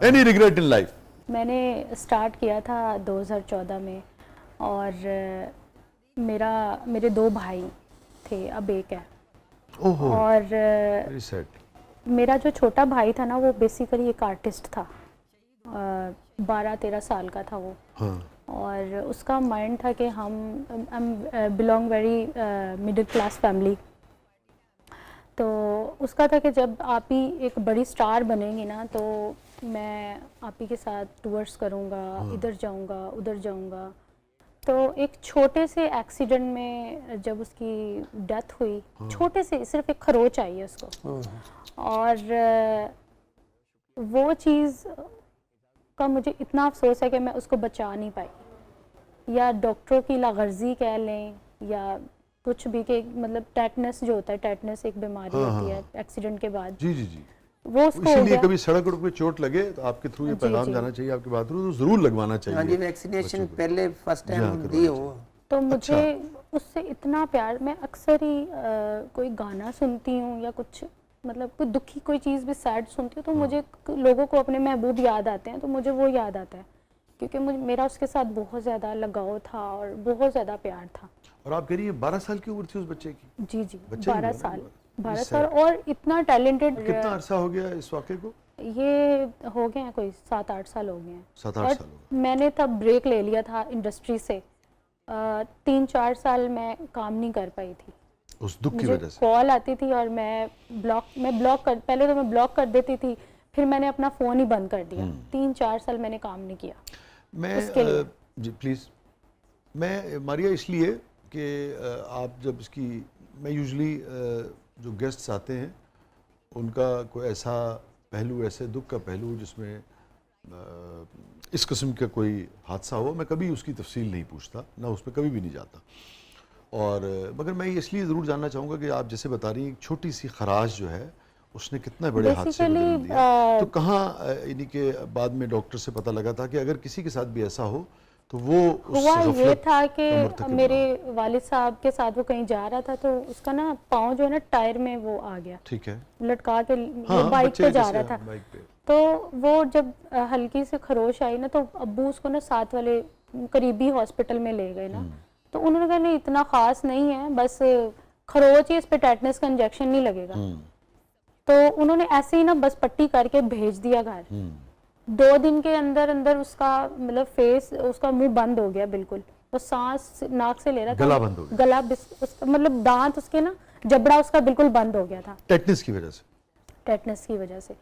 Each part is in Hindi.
Any regret in life? मैंने स्टार्ट किया था 2014 में, और मेरे 2 भाई थे, अब एक है। ओहो, और वेरी सैड। मेरा जो छोटा भाई था ना, वो बेसिकली एक आर्टिस्ट था। 12-13 साल का था वो। हाँ। और उसका माइंड था कि हम belong very middle class family. तो उसका था कि जब आप ही एक बड़ी स्टार बनेंगी ना, तो मैं आप ही के साथ टूर्स करूँगा, इधर जाऊँगा उधर जाऊँगा। तो एक छोटे से एक्सीडेंट में जब उसकी डेथ हुई, छोटे से सिर्फ एक खरोच आई है उसको, और वो चीज़ का मुझे इतना अफसोस है कि मैं उसको बचा नहीं पाई। या डॉक्टरों की लागर्जी कह लें या कुछ भी, के मतलब टेटनस जो होता है, टेटनस एक बीमारी होती है एक्सीडेंट के बाद, जी जी जी। वो उसको हो इसीलिए गया। कभी सड़क पर कोई चोट लगे तो आपके थ्रू ये जी पैगाम जी। जाना चाहिए, आपके बात तो जरूर लगवाना हाँ चाहिए। जी, वैक्सीनेशन पहले फर्स्ट जी हाँ, टाइम करवाना दी चाहिए। हो। तो मुझे अच्छा। उससे इतना प्यार, मैं अक्सर ही कोई गाना सुनती हूँ या कुछ, मतलब कोई दुखी कोई चीज़ भी सैड सुनती हूँ, तो मुझे लोगों को अपने महबूब याद आते हैं, तो मुझे वो याद आता है, क्योंकि मुझे मेरा उसके साथ बहुत ज़्यादा लगाव था और बहुत ज़्यादा प्यार था। और आप कह रही हैं 12 साल की उम्र थी उस बच्चे की? जी जी, बच्चा ही 12 हुआ ना साल, वो? 12 Very साल, sad। और इतना टैलेंटेड। कितना अरसा हो गया इस वाक़े को? ये हो गए हैं कोई 7-8 साल हो गए हैं। 7-8 और साल हो गए। मैंने तब ब्रेक ले लिया था इंडस्ट्री से। 3-4 साल मैं काम नहीं कर पाई थी। उस दुख की मुझे वजह से? कॉल आती थी और मैं पहले तो मैं ब्लॉक कर देती थी, फिर मैंने अपना फ़ोन ही बंद कर दिया। 3-4 साल मैंने काम नहीं किया उसके लिए। जी प्लीज़। मैं मारिया इसलिए कि आप जब इसकी, मैं यूजुअली जो गेस्ट्स आते हैं उनका कोई ऐसा पहलू, ऐसे दुख का पहलू जिसमें इस किस्म का कोई हादसा हो, मैं कभी उसकी तफसील नहीं पूछता, ना उस पर कभी भी नहीं जाता। और मगर मैं इसलिए ज़रूर जानना चाहूँगा कि आप जैसे बता रही हैं, एक छोटी सी खराश जो है उसने कितने बड़े हादसे को जन्म दिया। तो कहाँ यानी कि बाद में डॉक्टर से पता लगा था कि अगर किसी के साथ भी ऐसा हो तो वो उस हुआ ये गफलत था का कि मुर्तकिब ना मेरे हो। वालिद साहब के साथ वो कहीं जा रहा था, तो उसका ना पाँव जो है ना टायर में वो आ गया, ठीक है। लटका के, वो हाँ, बाइक बच्चे पे जा जैसे रहा था। बाइक पे। तो वो जब हल्की से खरोश आई ना, तो अब्बू उसको ना साथ वाले करीबी हॉस्पिटल में ले गए ना। तो उन्होंने कहा नहीं इतना ख़ास नहीं है, बस खरोच ही, इस पे टेटनस का इंजेक्शन नहीं लगेगा। तो उन्होंने ऐसे ही ना बस पट्टी करके भेज दिया घर। 2 दिन के अंदर अंदर उसका मतलब फेस, उसका मुंह बंद हो गया बिल्कुल। वो सांस नाक से ले रहा था, गला बंद हो गया। गला मतलब दांत उसके ना, जबड़ा उसका बिल्कुल बंद हो गया था टेटनस की वजह से। टेटनस की वजह से।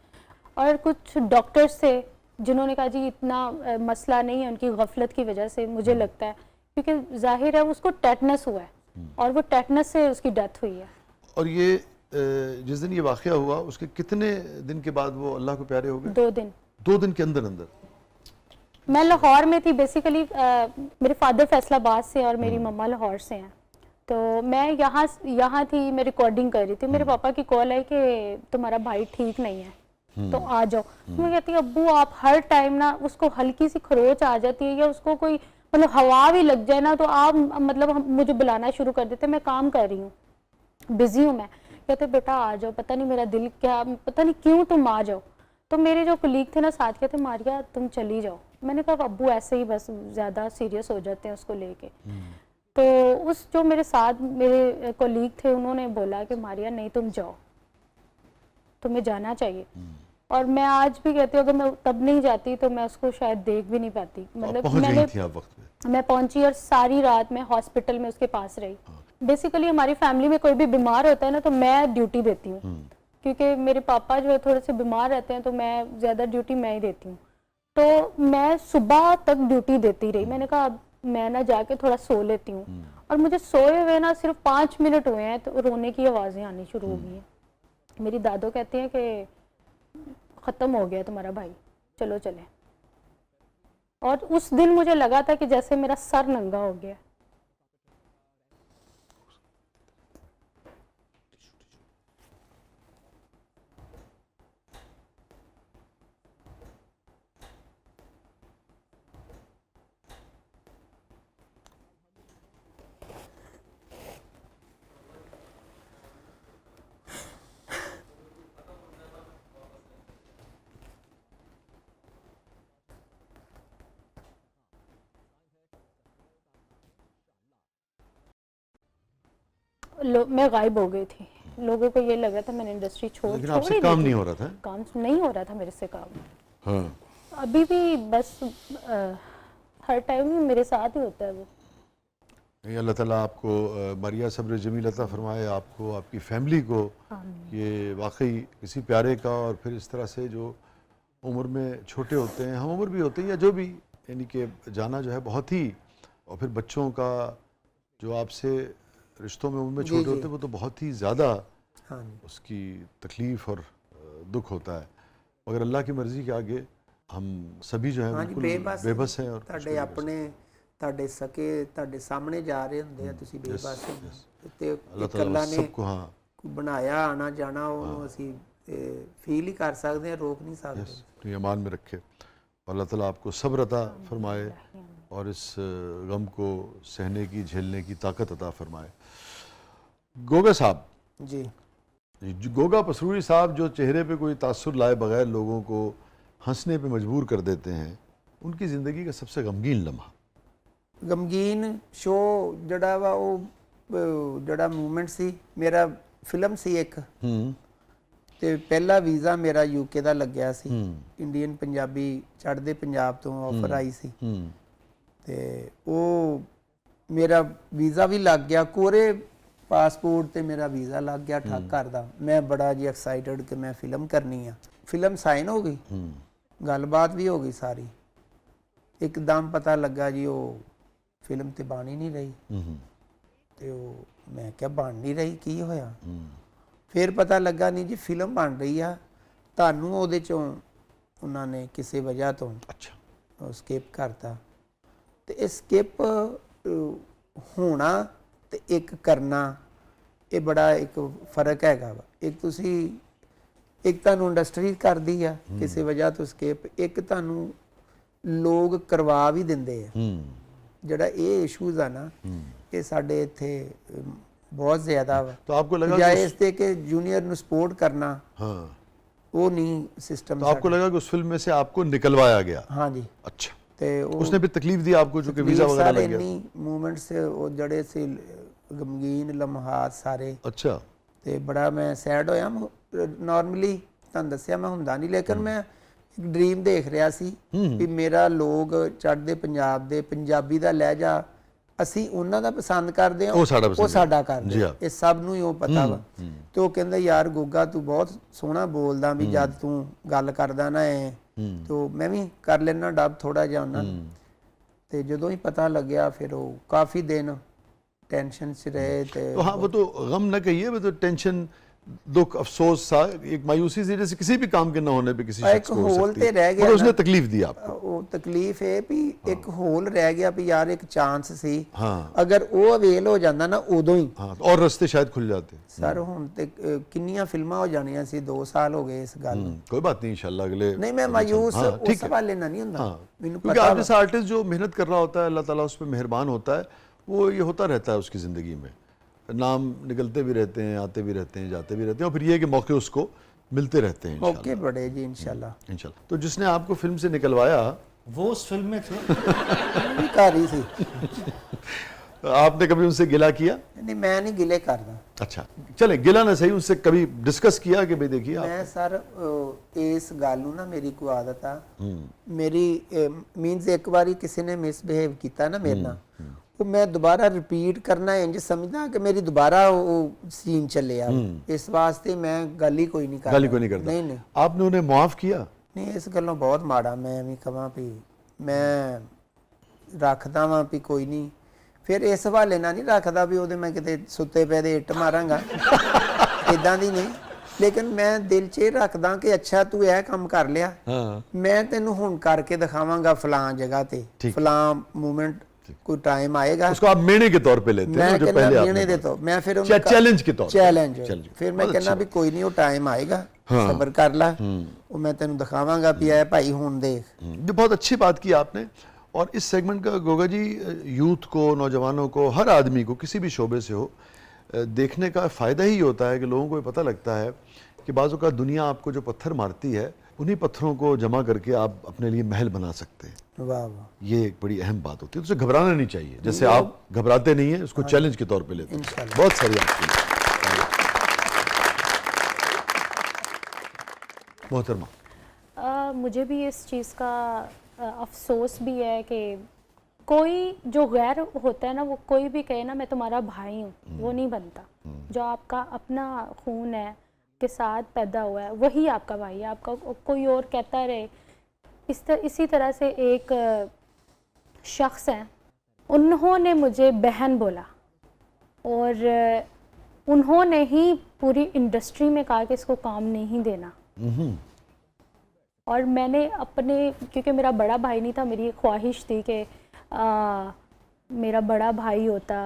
और कुछ डॉक्टर्स थे जिन्होंने कहा जी इतना मसला नहीं है, उनकी गफलत की वजह से मुझे लगता है, क्योंकि जाहिर है उसको टेटनस हुआ है और वो टेटनस से उसकी डेथ हुई है। और ये जिस दिन ये वाक़या हुआ उसके कितने दिन के बाद वो अल्लाह को प्यारे हो गए? 2 दिन। 2 दिन के अंदर अंदर? मैं लाहौर में थी बेसिकली, मेरे फादर फैसलाबाद से और मेरी मम्मा लाहौर से हैं। तो मैं यहाँ थी, मैं रिकॉर्डिंग कर रही थी, मेरे पापा की कॉल आई कि तुम्हारा भाई ठीक नहीं है, तो आ जाओ। मैं कहती अब्बू आप हर टाइम ना, उसको हल्की सी खरोच आ जाती है या उसको कोई मतलब हवा भी लग जाए ना, तो आप मतलब मुझे बुलाना शुरू कर देते, मैं काम कर रही हूँ, बिजी हूँ मैं। कहते बेटा आ जाओ, पता नहीं मेरा दिल क्या, पता नहीं क्यों तुम आ जाओ। तो मेरे जो कलीग थे ना साथ, कहते मारिया तुम चली जाओ। मैंने कहा अब्बू ऐसे ही बस ज़्यादा सीरियस हो जाते हैं उसको लेके। तो उस जो मेरे साथ मेरे कलीग थे उन्होंने बोला कि मारिया नहीं तुम जाओ, तुम्हें जाना चाहिए। और मैं आज भी कहती हूँ अगर मैं तब नहीं जाती तो मैं उसको शायद देख भी नहीं पाती। मतलब पहुंच गई थी आप वक्त पे? मैं पहुंची और सारी रात मैं हॉस्पिटल में उसके पास रही। बेसिकली हमारी फैमिली में कोई भी बीमार होता है ना, तो मैं ड्यूटी देती हूँ, क्योंकि मेरे पापा जो है थोड़े से बीमार रहते हैं, तो मैं ज़्यादा ड्यूटी मैं ही देती हूँ। तो मैं सुबह तक ड्यूटी देती रही। मैंने कहा अब मैं ना जाके थोड़ा सो लेती हूँ। और मुझे सोए हुए ना सिर्फ 5 मिनट हुए हैं तो रोने की आवाज़ें आनी शुरू हो गई हैं। मेरी दादो कहती हैं कि ख़त्म हो गया तुम्हारा भाई, चलो चले। और उस दिन मुझे लगा था कि जैसे मेरा सर नंगा हो गया। मैं गायब हो गई थी। लोगों को ये लग रहा था मैंने इंडस्ट्री छोड़ लेकिन छोड़ आपसे ही दी काम थी। नहीं हो रहा था? काम नहीं हो रहा था मेरे से काम। हाँ। अभी भी बस हर टाइम ही मेरे साथ ही होता है वो। नहीं, अल्लाह ताला आपको मरिया सब्र जमील अता फरमाए, आपको, आपकी फैमिली को। ये वाकई किसी प्यारे का, और फिर इस तरह से जो उम्र में छोटे होते हैं, हम उम्र भी होते हैं या जो भी, यानी कि जाना जो है बहुत ही, और फिर बच्चों का जो आपसे रिश्तों में उम्र में छोटे होते हैं वो तो बहुत ही ज़्यादा उसकी तकलीफ़ और दुख होता है। मगर अल्लाह की मर्ज़ी के आगे हम सभी जो है बिल्कुल बेबस हैं। और ਤੁਹਾਡੇ ਆਪਣੇ ਤੁਹਾਡੇ ਸਕੇ ਤੁਹਾਡੇ ਸਾਹਮਣੇ ਜਾ ਰਹੇ ਹੁੰਦੇ ਆ, ਤੁਸੀਂ ਬੇਬਸ ਹੋ ਤੇ अल्लाह ਇੱਕ ਅੱਲਾ ताला ਨੇ सबको, हाँ, ਬਣਾਇਆ ਆਣਾ ਜਾਣਾ, ਉਹਨੂੰ ਅਸੀਂ ਫੀल ही कर सकते हैं, रोक नहीं सकते। तो ये मान में रखे। अल्लाह ताला आपको सब्र अता फरमाए और इस गम को सहने की, झेलने की ताकत अता फरमाए। गोगा साहब जी, गोगा पसरूरी साहब जो चेहरे पे कोई तासुर लाए बगैर लोगों को हंसने पे मजबूर कर देते हैं, उनकी ज़िंदगी का सबसे गमगीन लम्हा? ਗਮਗੀਨ ਸ਼ੋ ਜਿਹੜਾ ਵਾ ਉਹ ਜਿਹੜਾ ਮੂਵਮੈਂਟ ਸੀ, ਮੇਰਾ ਫਿਲਮ ਸੀ ਇੱਕ, ਤੇ ਪਹਿਲਾ ਵੀਜ਼ਾ ਮੇਰਾ ਯੂਕੇ ਦਾ ਲੱਗਿਆ ਸੀ, ਇੰਡੀਅਨ ਪੰਜਾਬੀ ਚੜ੍ਹਦੇ ਪੰਜਾਬ ਤੋਂ ਆਫਰ ਆਈ ਸੀ, ਤੇ ਉਹ ਮੇਰਾ ਵੀਜ਼ਾ ਵੀ ਲੱਗ ਗਿਆ, ਕੋਰੇ ਪਾਸਪੋਰਟ ਤੇ ਮੇਰਾ ਵੀਜ਼ਾ ਲੱਗ ਗਿਆ ਠੱਕ ਕਰਦਾ। ਮੈਂ ਬੜਾ ਜੀ ਐਕਸਾਈਟਡ ਕਿ ਮੈਂ ਫਿਲਮ ਕਰਨੀ ਆ। ਫਿਲਮ ਸਾਈਨ ਹੋ ਗਈ, ਗੱਲਬਾਤ ਵੀ ਹੋ ਗਈ ਸਾਰੀ, ਇੱਕਦਮ ਪਤਾ ਲੱਗਾ ਜੀ ਉਹ ਫਿਲਮ ਤੇ ਬਣ ਹੀ ਨਹੀਂ ਰਹੀ। ਤੇ ਉਹ ਮੈਂ ਕਿਹਾ ਬਣ ਨਹੀਂ ਰਹੀ, ਕੀ ਹੋਇਆ? ਫਿਰ ਪਤਾ ਲੱਗਾ ਨਹੀਂ ਜੀ ਫਿਲਮ ਬਣ ਰਹੀ ਆ, ਤੁਹਾਨੂੰ ਉਹਦੇ ਚੋਂ ਉਹਨਾਂ ਨੇ ਕਿਸੇ ਵਜ੍ਹਾ ਤੋਂ ਸਕਿਪ ਕਰਤਾ। ਤੇ ਇਹ ਸਕਿਪ ਹੋਣਾ ਤੇ ਇੱਕ ਕਰਨਾ, ਇਹ ਬੜਾ ਇੱਕ ਫਰਕ ਹੈਗਾ ਵਾ। ਇੱਕ ਤੁਸੀਂ ਇੱਕ ਤੁਹਾਨੂੰ ਇੰਡਸਟਰੀ ਕਰਦੀ ਆ ਕਿਸੇ ਵਜ੍ਹਾ ਤੋਂ ਸਕਿਪ, ਇੱਕ ਤੁਹਾਨੂੰ ਲੋਕ ਕਰਵਾ ਵੀ ਦਿੰਦੇ ਆ। ਜਿਹੜਾ ਇਹ ਇਸ਼ੂਜ਼ ਆ ਨਾ, ਇਹ ਸਾਡੇ ਇੱਥੇ बहुत ज्यादा तो आपको लगा जायज़ थे कि जूनियर नु सपोर्ट करना, हाँ, वो नहीं सिस्टम। तो आपको लगा कि उस फिल्म में से आपको निकलवाया गया? हाँ जी। अच्छा, ते उसने भी तकलीफ दी आपको जो कि वीजा वगैरह लग गया? मूवमेंट से वो जड़े से गमगीन लम्हात सारे। अच्छा, ते बड़ा मैं सैड होया। नॉर्मली तुहानू दस्सिया मैं हुंदा नहीं, लेकिन मैं एक ड्रीम देख रहा सी कि मेरा लोग चढ़दे पंजाब दे पंजाबी दा लहजा ਅਸੀਂ ਉਹਨਾਂ ਦਾ ਪਸੰਦ ਕਰਦੇ ਆ, ਉਹ ਸਾਡਾ ਕਰਦੇ ਆ। ਇਹ ਸਭ ਨੂੰ ਹੀ ਉਹ ਪਤਾ ਵਾ। ਤੇ ਉਹ ਕਹਿੰਦਾ ਯਾਰ ਗੋਗਾ ਤੂੰ ਬਹੁਤ ਸੋਹਣਾ ਬੋਲਦਾ, ਵੀ ਜਦ ਤੂੰ ਗੱਲ ਕਰਦਾ ਨਾ ਐ, ਤੇ ਮੈਂ ਵੀ ਕਰ ਲੈਣਾ ਡੱਬ ਥੋੜਾ ਜਿਹਾ ਉਹਨਾਂ ਨੂੰ। ਤੇ ਜਦੋਂ ਹੀ ਪਤਾ ਲੱਗਿਆ ਫਿਰ ਉਹ ਕਾਫੀ ਦਿਨ टेंशन से रहे थे। तो हाँ, वो तो गम न कहिए, वो तो टेंशन, दुख, अफसोस सा, एक मायूसी सी, जैसे किसी भी काम के न होने पे किसी शख्स को हो सकती है। रह गया, उसने तकलीफ दी आपको। वो तकलीफ है भी एक होल रह गया भी यार एक चांस सी, अगर वो अवेल हो जाता ना उदों ही, और रास्ते शायद खुल जाते। सर हुण ते किन्नियां फिल्मां हो जानियां सी, 2 साल हो गए इस गल। कोई बात नहीं, इंशाल्लाह अगले। नहीं, मैं मायूस उस हवाले ना नहीं हुंदा, मैनूं क्योंकि आप जैसा आर्टिस्ट जो मेहनत कर रहा होता है, अल्लाह ताला उस पर मेहरबान होता है, वो ये होता रहता है उसकी ज़िंदगी में। नाम निकलते भी रहते हैं, आते भी रहते हैं, जाते भी रहते हैं, और फिर ये कि मौके उसको मिलते रहते हैं। मौके बड़े जी इंशाल्लाह। इंशाल्लाह। तो जिसने आपको फिल्म से निकलवाया वो उस फिल्म में थे, कारी थी। आपने कभी उनसे गिला किया? नहीं, मैं नहीं गिले करदा। अच्छा, चले गिला ना सही, उनसे कभी डिस्कस किया कि भाई देखिए मैं सर इस गल नूं ना मेरी कोई आदत आ, मेरी मीनस एक बारी किसी ने मिसबिहेव किया ना मेरे नाल, वो मैं दोबारा रिपीट करना इंज समझदा कि मेरी दोबारा वो सीन चले आ, इस वास्ते मैं गल ही कोई नहीं करदा। गल ही कोई नहीं करता। नहीं नहीं, आपने उन्हें माफ किया? नहीं, इस गल्लों बहुत माड़ा मैं भी कहां भी मैं रखदा वां भी कोई नहीं, फिर इस हवाले ना नहीं रखदा भी ओदे मैं किते सुत्ते पे दे इट मारांगा, इदां दी नहीं। लेकिन मैं दिल च रखदा कि अच्छा तू यह काम कर लिया, मैं तेनू हुण करके दिखावांगा फलां जगह ते, फलां मूवमेंट, कोई टाइम आएगा। उसको आप मेने के तौर पे लेते हैं, जो पहले आपने मेने दे तो मैं फिर चैलेंज के तौर पे, चैलेंज फिर मैं कहना भी कोई नहीं, वो टाइम आएगा, सब्र कर ला, वो मैं तेनू दिखावांगा भी आए भाई हुण देख। ये बहुत अच्छी बात की आपने। और इस सेगमेंट का गोगा जी यूथ को, नौजवानों को, हर आदमी को किसी भी शोबे से हो, देखने का फ़ायदा ही होता है कि लोगों को पता लगता है कि बाज़ों का दुनिया आपको जो पत्थर मारती है, उन्हीं पत्थरों को जमा करके आप अपने लिए महल बना सकते हैं। वाह वाह ये एक बड़ी अहम बात होती है, तो उसे घबराना नहीं चाहिए, जैसे आप घबराते नहीं है, उसको चैलेंज के तौर पे लेते हैं। इंशाल्लाह। बहुत सारी आपकी मोहतरमा। मुझे भी इस चीज़ का अफसोस भी है कि कोई जो गैर होता है ना, वो कोई भी कहे ना मैं तुम्हारा भाई हूँ, वो नहीं बनता। जो आपका अपना खून है के साथ पैदा हुआ है वही आपका भाई है। आपका कोई और कहता रहे, इसी तरह से एक शख्स हैं, उन्होंने मुझे बहन बोला और उन्होंने ही पूरी इंडस्ट्री में कहा कि इसको काम नहीं देना। और मैंने अपने, क्योंकि मेरा बड़ा भाई नहीं था, मेरी एक ख्वाहिश थी कि मेरा बड़ा भाई होता,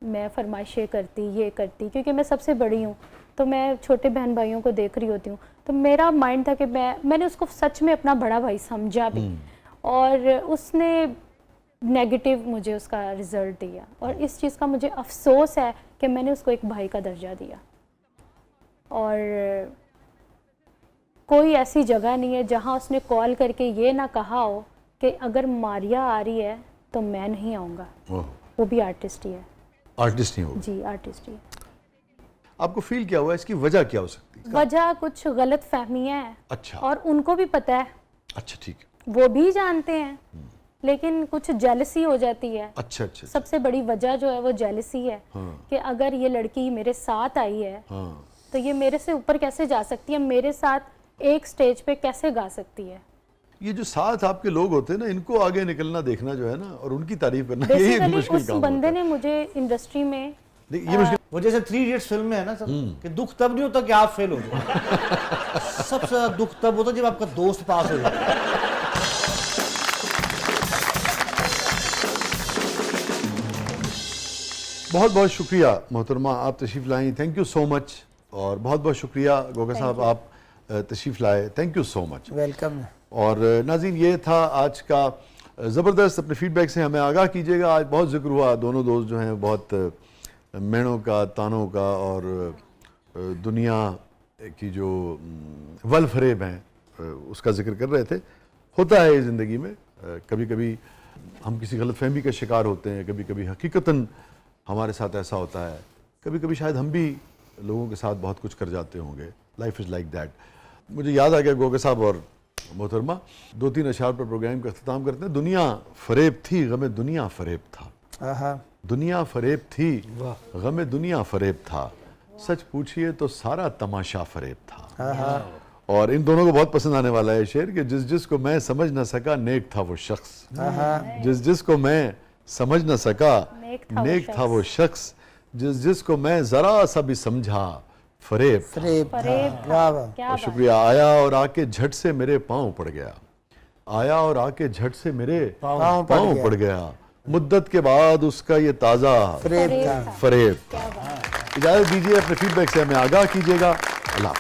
मैं फरमाइशें करती, ये करती, क्योंकि मैं सबसे बड़ी हूँ तो मैं छोटे बहन भाइयों को देख रही होती हूँ। तो मेरा माइंड था कि मैंने उसको सच में अपना बड़ा भाई समझा भी, और उसने नेगेटिव मुझे उसका रिज़ल्ट दिया, और इस चीज़ का मुझे अफसोस है कि मैंने उसको एक भाई का दर्जा दिया। और कोई ऐसी जगह नहीं है जहाँ उसने कॉल करके ये ना कहा हो कि अगर मारिया आ रही है तो मैं नहीं आऊँगा। वो भी आर्टिस्ट ही है। आर्टिस्ट नहीं होगा जी, आर्टिस्ट ही है। आपको फील क्या हुआ, इसकी वजह क्या हो सकती है? वजह कुछ गलत फहमियाँ हैं। अच्छा। और उनको भी पता है। अच्छा, ठीक है। वो भी जानते हैं, लेकिन कुछ जेलसी हो जाती है। अच्छा अच्छा। सबसे बड़ी वजह जो है वो जेलसी है। हाँ। कि अगर ये लड़की मेरे साथ आई है हाँ। तो ये मेरे से ऊपर कैसे जा सकती है, मेरे साथ एक स्टेज पे कैसे गा सकती है। ये जो साथ आपके लोग होते हैं ना, इनको आगे निकलना देखना जो है ना, और उनकी तारीफ करना, यही एक बेसिकली मुश्किल उस काम बंदे होता है। ने मुझे इंडस्ट्री में ये मुश्किल। वो जैसे 3 इडियट्स फिल्म में है ना सर, कि दुख तब नहीं होता कि आप फेल हो जाओ। सबसे ज्यादा दुख तब होता जब आपका दोस्त पास हो जाए। बहुत बहुत शुक्रिया मोहतरमा, आप तशरीफ़ लाई, थैंक यू सो मच। और बहुत बहुत शुक्रिया गोगा साहब, आप तशरीफ़ लाए, thank you so much. Welcome. और नाज़रीन, ये था आज का ज़बरदस्त। अपने फीडबैक से हमें आगाह कीजिएगा। आज बहुत जिक्र हुआ, दोनों दोस्त जो हैं बहुत मेणों का, तानों का और दुनिया की जो वल फरेब हैं उसका जिक्र कर रहे थे। होता है ये ज़िंदगी में, कभी कभी हम किसी गलतफहमी का शिकार होते हैं, कभी कभी हकीकतन हमारे साथ ऐसा होता है, कभी कभी शायद हम भी लोगों के साथ बहुत कुछ कर जाते होंगे। Life is like that. मुझे याद आ गया गोगा साहब और मोहतरमा 2-3 अशार पर प्रोग्राम का अख्ताम करते हैं। दुनिया फरेब थी, गमे दुनिया फरेब था। दुनिया फरेब थी, गमे दुनिया फरेब था। सच पूछिए तो सारा तमाशा फरेब था। और इन दोनों को बहुत पसंद आने वाला है शेर कि जिस जिसको मैं समझ न सका नेक था वो शख्स। जिस जिसको मैं समझ न सका नेक था वो शख्स। जिस जिसको मैं जरा सा भी समझा फरेब वाह वाह। और शुक्रिया। आया और आके झट से मेरे पाँव पड़ गया, आया और आके झट से मेरे पाँव पड़ गया। मुद्दत के बाद उसका ये ताज़ा फरेब। इजाज़त दीजिए, अपने फीडबैक से हमें आगाह कीजिएगा। अल्लाह।